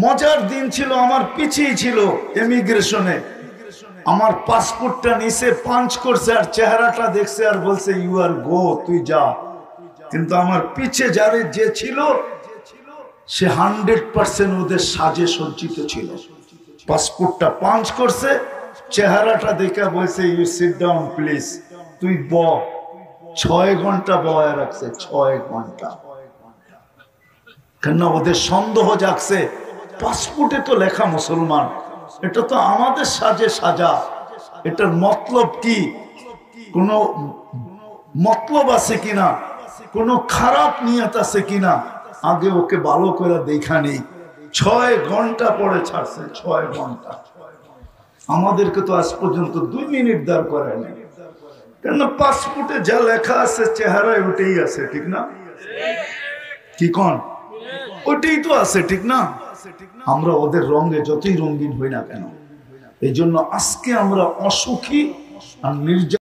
মজার দিন ছিল, আমার পিছিয়ে ছিল ইমিগ্রেশনে, আমার পাসপোর্টটা নিচে পাঞ্চ করছে আর চেহারাটা দেখছে আর বলছে ইউ আর গো, তুই যা। কিন্তু আমার পিছে যারে যে ছিল সে 100% ওদের সাজে সজ্জিত ছিল। পাসপোর্টটা পাঞ্চ করছে, চেহারাটা দেখে বলছে ইউ সিট ডাউন প্লিজ, তুই ব। 6 ঘন্টা বয়া রাখছে, 6 ঘন্টা। কেন? ওদের সন্দেহ জাগছে, পাসপোর্টে তো লেখা মুসলমান, এটা তো আমাদের সাজে সাজা, এটার মতলব কি, কোনো মতলব আছে কিনা, কোনো খারাপ নিয়ত আছে কিনা, আগে ওকে ভালো করে দেখা নেই। 6 ঘন্টা পরে ছাড়ছে, 6 ঘন্টা। আমাদেরকে তো আজ পর্যন্ত 2 মিনিট দাঁড় করায় নাই। কেন? পাসপোর্টে যা লেখা আছে চেহারায় ওটাই আছে, ঠিক না? কি কন? ওটাই তো আছে, ঠিক না? আমরা ওদের রঙে যতই রঙিন হই না কেন, এই জন্য আজকে আমরা অসুখী আর নির্যাতন।